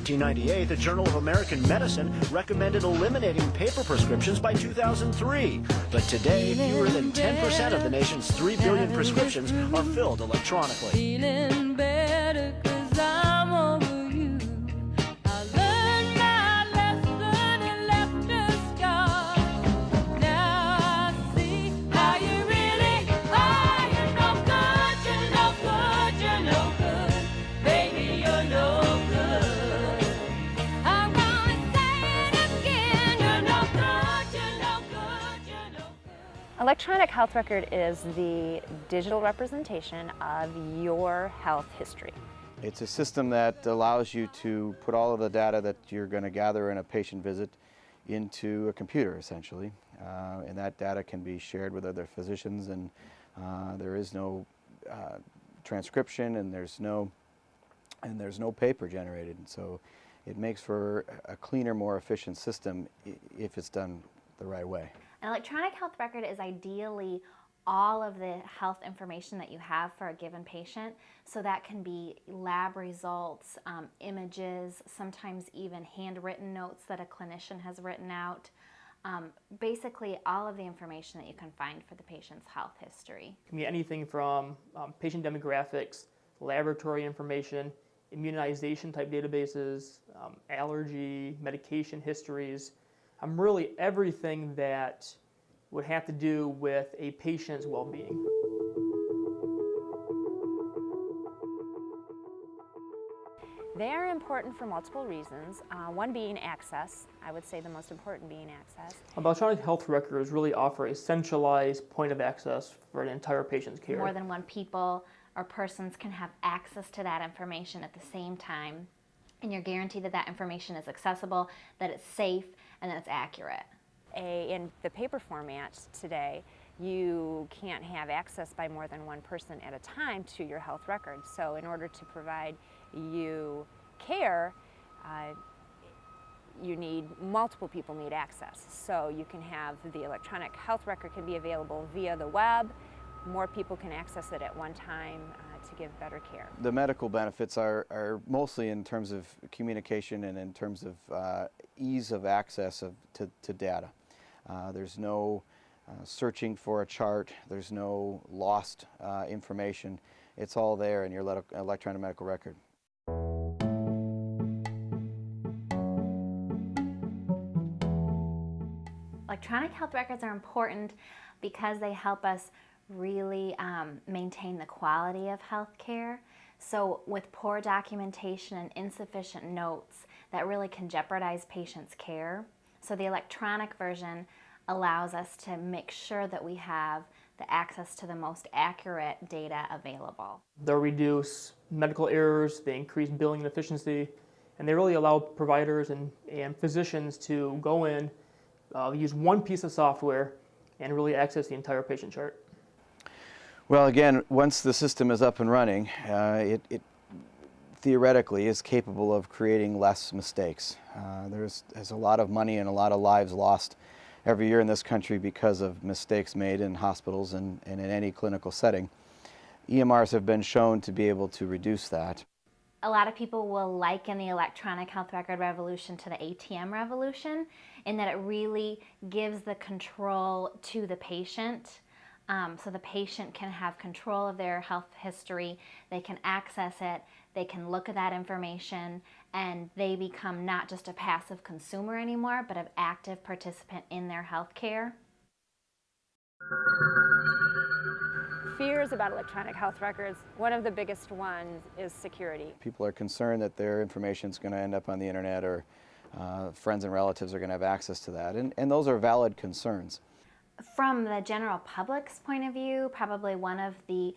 1998, the Journal of American Medicine recommended eliminating paper prescriptions by 2003. But today, fewer than 10% of the nation's 3 billion prescriptions are filled electronically. Feeling better 'cause I'm over you. I learned my lesson and left a scar. Now I see how you really are. You're no good, you're no good, you're no good. Baby, you're no good. I'm gonna say it again. You're no good, you're no good, you're no good. Electronic health record is the digital representation of your health history. It's a system that allows you to put all of the data that you're going to gather in a patient visit into a computer, essentially. And that data can be shared with other physicians, and there is no transcription, and there's no paper generated. And so it makes for a cleaner, more efficient system if it's done the right way. An electronic health record is ideally all of the health information that you have for a given patient. So that can be lab results, images, sometimes even handwritten notes that a clinician has written out. Basically all of the information that you can find for the patient's health history. It can be anything from patient demographics, laboratory information, immunization type databases, allergy, medication histories, really everything that would have to do with a patient's well-being. They are important for multiple reasons, one being access. I would say the most important being access. Electronic health records really offer a centralized point of access for an entire patient's care. More than one people or persons can have access to that information at the same time, and you're guaranteed that that information is accessible, that it's safe, and that it's accurate. In the paper format today, you can't have access by more than one person at a time to your health record. So in order to provide you care, multiple people need access. So you can have the electronic health record can be available via the web. More people can access it at one time to give better care. The medical benefits are mostly in terms of communication and in terms of ease of access to data. There's no searching for a chart, there's no lost information. It's all there in your electronic medical record. Electronic health records are important because they help us really maintain the quality of health care. So with poor documentation and insufficient notes, that really can jeopardize patients' care. So the electronic version allows us to make sure that we have the access to the most accurate data available. They'll reduce medical errors, they increase billing efficiency, and they really allow providers and physicians to go in, use one piece of software, and really access the entire patient chart. Well, again, once the system is up and running, it theoretically is capable of creating less mistakes. There's a lot of money and a lot of lives lost every year in this country because of mistakes made in hospitals and in any clinical setting. EMRs have been shown to be able to reduce that. A lot of people will liken the electronic health record revolution to the ATM revolution in that it really gives the control to the patient. So the patient can have control of their health history, they can access it, they can look at that information, and they become not just a passive consumer anymore, but an active participant in their health care. Fears about electronic health records, one of the biggest ones is security. People are concerned that their information is going to end up on the internet, or friends and relatives are going to have access to that, and those are valid concerns. From the general public's point of view, probably one of the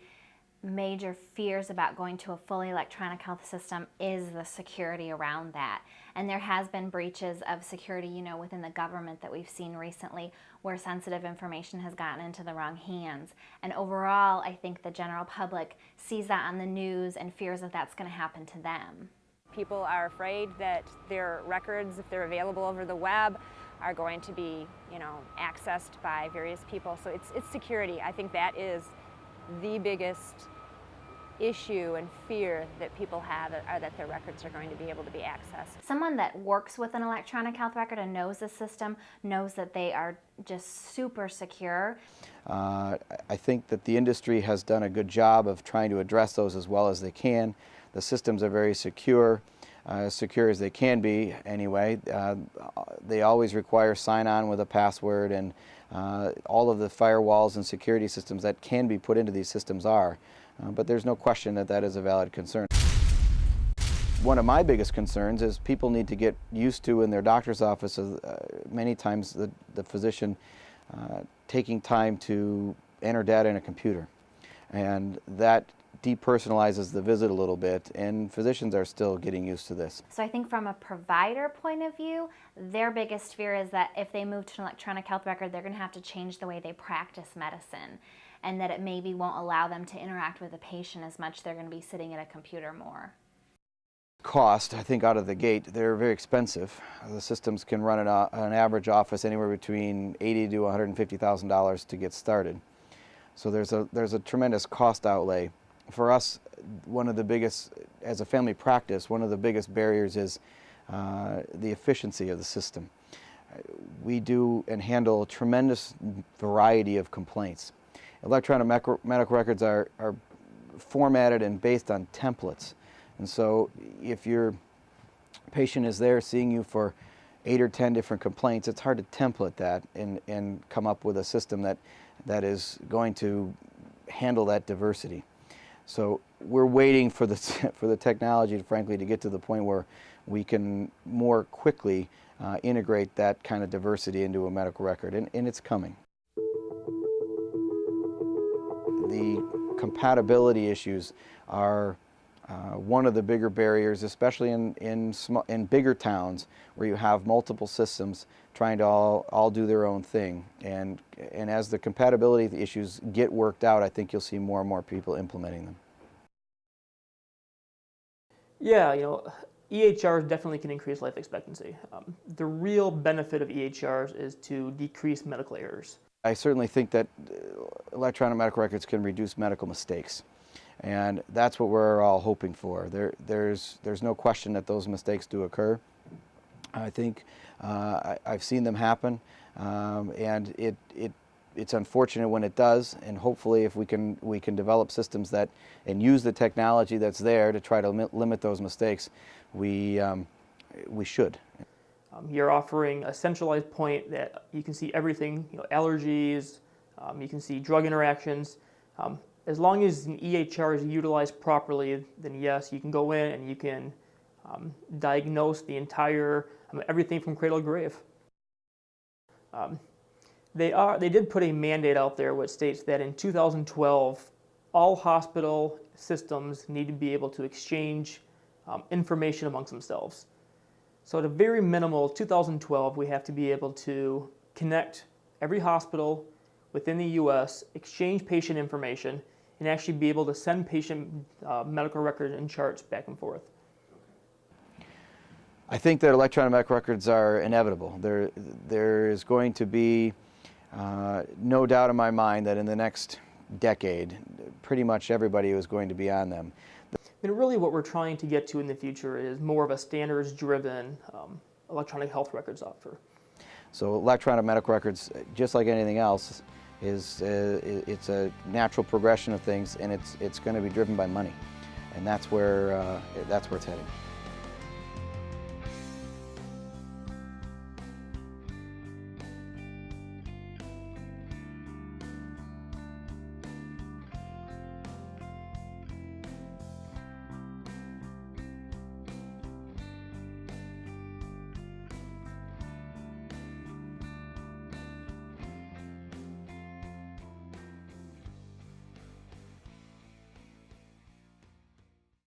major fears about going to a fully electronic health system is the security around that. And there has been breaches of security, within the government that we've seen recently where sensitive information has gotten into the wrong hands. And overall, I think the general public sees that on the news and fears that that's going to happen to them. People are afraid that their records, if they're available over the web, are going to be, accessed by various people. So it's security. I think that is the biggest issue and fear that people have are that their records are going to be able to be accessed. Someone that works with an electronic health record and knows the system knows that they are just super secure. I think that the industry has done a good job of trying to address those as well as they can. The systems are very secure, as secure as they can be anyway. They always require sign-on with a password, and all of the firewalls and security systems that can be put into these systems are. But there's no question that that is a valid concern. One of my biggest concerns is people need to get used to in their doctor's office, many times the physician taking time to enter data in a computer. And that depersonalizes the visit a little bit, and physicians are still getting used to this. So I think from a provider point of view, their biggest fear is that if they move to an electronic health record, they're going to have to change the way they practice medicine, and that it maybe won't allow them to interact with the patient as much. They're going to be sitting at a computer more. Cost, I think out of the gate, they're very expensive. The systems can run an average office anywhere between $80,000 to $150,000 to get started. So there's a tremendous cost outlay. For us, one of the biggest, as a family practice, one of the biggest barriers is the efficiency of the system. We do and handle a tremendous variety of complaints. Electronic medical records are formatted and based on templates. And so if your patient is there seeing you for 8 or 10 different complaints, it's hard to template that and come up with a system that is going to handle that diversity. So we're waiting for the technology, frankly, to get to the point where we can more quickly integrate that kind of diversity into a medical record, and it's coming. The compatibility issues are one of the bigger barriers, especially in bigger towns where you have multiple systems trying to all do their own thing. And as the compatibility issues get worked out, I think you'll see more and more people implementing them. Yeah, EHRs definitely can increase life expectancy. The real benefit of EHRs is to decrease medical errors. I certainly think that electronic medical records can reduce medical mistakes. And that's what we're all hoping for. There's no question that those mistakes do occur. I think I've seen them happen, and it's unfortunate when it does. And hopefully, if we can develop systems that and use the technology that's there to try to limit those mistakes, we should. You're offering a centralized point that you can see everything, allergies, you can see drug interactions. As long as an EHR is utilized properly, then yes, you can go in and you can diagnose the entire, everything from cradle to grave. They did put a mandate out there which states that in 2012, all hospital systems need to be able to exchange information amongst themselves. So at a very minimal 2012, we have to be able to connect every hospital within the U.S., exchange patient information, and actually be able to send patient medical records and charts back and forth. I think that electronic medical records are inevitable. There is going to be no doubt in my mind that in the next decade, pretty much everybody is going to be on them. And really what we're trying to get to in the future is more of a standards-driven electronic health records offer. So electronic medical records, just like anything else, it's a natural progression of things, and it's going to be driven by money, and that's where it's heading.